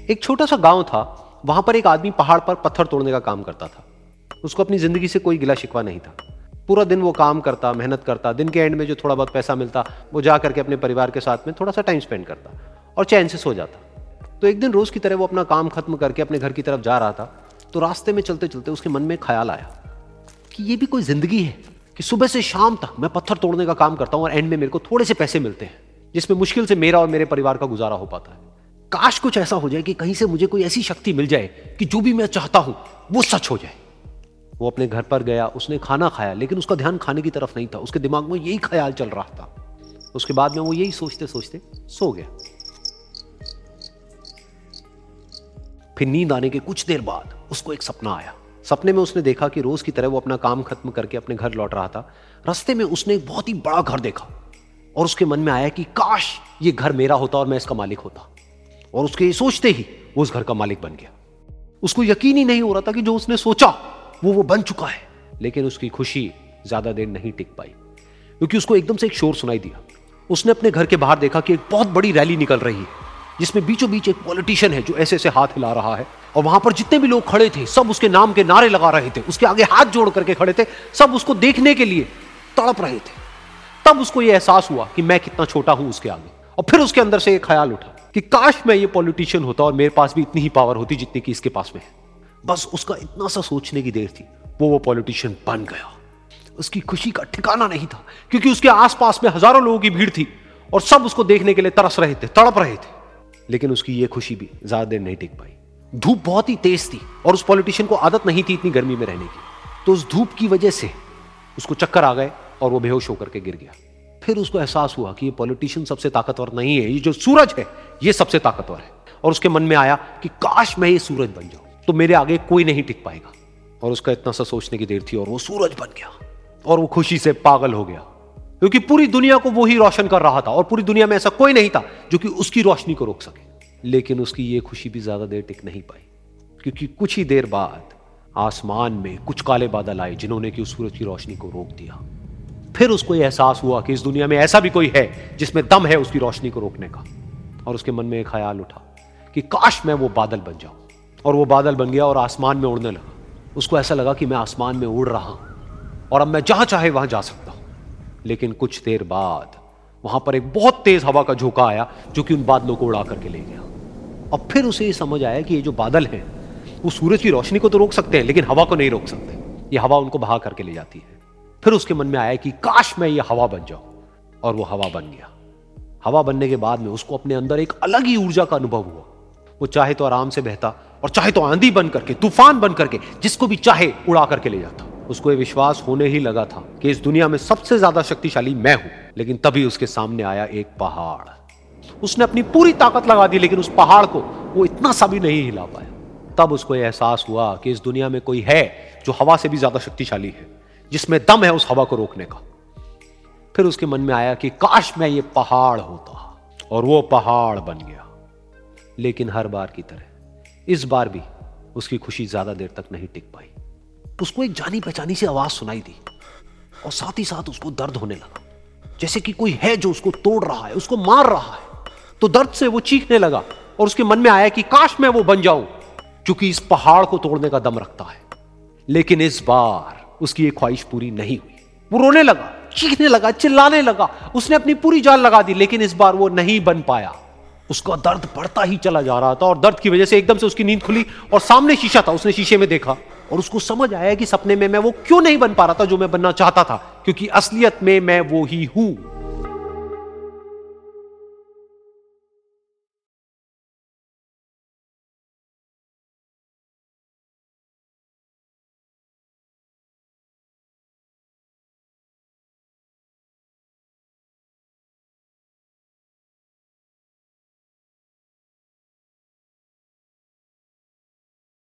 एक छोटा सा गांव था, वहां पर एक आदमी पहाड़ पर पत्थर तोड़ने का काम करता था। उसको अपनी जिंदगी से कोई गिला शिकवा नहीं था। पूरा दिन वो काम करता, मेहनत करता, दिन के एंड में जो थोड़ा बहुत पैसा मिलता वो जा करके अपने परिवार के साथ में थोड़ा सा टाइम स्पेंड करता और चैन से सो जाता। तो एक दिन रोज की तरह वो अपना काम खत्म करके अपने घर की तरफ जा रहा था, तो रास्ते में चलते चलते उसके मन में ख्याल आया कि ये भी कोई जिंदगी है कि सुबह से शाम तक मैं पत्थर तोड़ने का काम करता हूं और एंड में मेरे को थोड़े से पैसे मिलते हैं, जिसमें मुश्किल से मेरा और मेरे परिवार का गुजारा हो पाता है। काश कुछ ऐसा हो जाए कि कहीं से मुझे कोई ऐसी शक्ति मिल जाए कि जो भी मैं चाहता हूं वो सच हो जाए। वो अपने घर पर गया, उसने खाना खाया, लेकिन उसका ध्यान खाने की तरफ नहीं था। उसके दिमाग में यही ख्याल चल रहा था। उसके बाद में वो यही सोचते सोचते सो गया। फिर नींद आने के कुछ देर बाद उसको एक सपना आया। सपने में उसने देखा कि रोज की तरह वो अपना काम खत्म करके अपने घर लौट रहा था। रास्ते में उसने एक बहुत ही बड़ा घर देखा और उसके मन में आया कि काश ये घर मेरा होता और मैं इसका मालिक होता। और उसके सोचते ही वो उस घर का मालिक बन गया। उसको यकीन ही नहीं हो रहा था कि जो उसने सोचा वो बन चुका है। लेकिन उसकी खुशी ज्यादा देर नहीं टिक पाई, क्योंकि उसको एकदम से एक शोर सुनाई दिया। उसने अपने घर के बाहर देखा कि एक बहुत बड़ी रैली निकल रही है, जिसमें बीचों बीच एक पॉलिटिशियन है जो ऐसे ऐसे हाथ हिला रहा है। और वहां पर जितने भी लोग खड़े थे सब उसके नाम के नारे लगा रहे थे, उसके आगे हाथ जोड़ करके खड़े थे, सब उसको देखने के लिए तड़प रहे थे। तब उसको यह एहसास हुआ कि मैं कितना छोटा हूं उसके आगे। और फिर उसके अंदर से एक ख्याल उठा कि काश मैं ये पॉलिटिशियन होता और मेरे पास भी इतनी ही पावर होती जितनी कि इसके पास में है। बस उसका इतना सा सोचने की देर थी, वो पॉलिटिशियन बन गया। उसकी खुशी का ठिकाना नहीं था, क्योंकि उसके आसपास में हजारों लोगों की भीड़ थी और सब उसको देखने के लिए तरस रहे थे, तड़प रहे थे। लेकिन उसकी ये खुशी भी ज्यादा देर नहीं टिक पाई। धूप बहुत ही तेज थी और उस पॉलिटिशियन को आदत नहीं थी इतनी गर्मी में रहने की। तो उस धूप की वजह से उसको चक्कर आ गए और वो बेहोश होकर के गिर गया। फिर उसको एहसास हुआ कि ये पॉलिटिशियन सबसे ताकतवर नहीं है, ये जो सूरज है ये सबसे ताकतवर है। और उसके मन में आया कि काश मैं ये सूरज बन जाऊं तो मेरे आगे कोई नहीं टिक पाएगा। और उसका इतना सा सोचने की देर थी और वो सूरज बन गया। और वो खुशी से पागल हो गया, क्योंकि पूरी दुनिया को वो ही रोशन कर रहा था और पूरी दुनिया में ऐसा कोई नहीं था जो कि उसकी रोशनी को रोक सके। लेकिन उसकी ये खुशी भी ज्यादा देर टिक नहीं पाई, क्योंकि कुछ ही देर बाद आसमान में कुछ काले बादल आए जिन्होंने कि उस सूरज की रोशनी को रोक दिया। फिर उसको यह एहसास हुआ कि इस दुनिया में ऐसा भी कोई है जिसमें दम है उसकी रोशनी को रोकने का। और उसके मन में एक ख्याल उठा कि काश मैं वो बादल बन जाऊं। और वो बादल बन गया और आसमान में उड़ने लगा। उसको ऐसा लगा कि मैं आसमान में उड़ रहा हूं और अब मैं जहां चाहे वहां जा सकता हूं। लेकिन कुछ देर बाद वहां पर एक बहुत तेज हवा का झोंका आया जो कि उन बादलों को उड़ा करके ले गया। और फिर उसे ये समझ आया कि ये जो बादल हैं वो सूरज की रोशनी को तो रोक सकते हैं, लेकिन हवा को नहीं रोक सकते। ये हवा उनको बहा करके ले जाती है। फिर उसके मन में आया कि काश मैं ये हवा बन जाऊं। और वो हवा बन गया। हवा बनने के बाद में उसको अपने अंदर एक अलग ही ऊर्जा का अनुभव हुआ। वो चाहे तो आराम से बहता और चाहे तो आंधी बन करके, तूफान बन करके, जिसको भी चाहे उड़ा करके ले जाता। उसको ये विश्वास होने ही लगा था कि इस दुनिया में सबसे ज्यादा शक्तिशाली मैं हूं। लेकिन तभी उसके सामने आया एक पहाड़। उसने अपनी पूरी ताकत लगा दी, लेकिन उस पहाड़ को वो इतना सा भी नहीं हिला पाया। तब उसको यह एहसास हुआ कि इस दुनिया में कोई है जो हवा से भी ज्यादा शक्तिशाली है, जिसमें दम है उस हवा को रोकने का। फिर उसके मन में आया कि काश मैं ये पहाड़ होता। और वो पहाड़ बन गया। लेकिन हर बार की तरह इस बार भी उसकी खुशी ज्यादा देर तक नहीं टिक पाई। उसको एक जानी पहचानी सी आवाज सुनाई दी और साथ ही साथ उसको दर्द होने लगा, जैसे कि कोई है जो उसको तोड़ रहा है, उसको मार रहा है। तो दर्द से वो चीखने लगा और उसके मन में आया कि काश मैं वो बन जाऊं क्योंकि इस पहाड़ को तोड़ने का दम रखता है। लेकिन इस बार उसकी ये ख्वाहिश पूरी नहीं हुई। वो रोने लगा, चीखने लगा, चिल्लाने लगा। उसने अपनी पूरी जान लगा दी, लेकिन इस बार वो नहीं बन पाया। उसका दर्द बढ़ता ही चला जा रहा था और दर्द की वजह से एकदम से उसकी नींद खुली और सामने शीशा था। उसने शीशे में देखा और उसको समझ आया कि सपने में मैं वो क्यों नहीं बन पा रहा था जो मैं बनना चाहता था, क्योंकि असलियत में मैं वो ही हूं।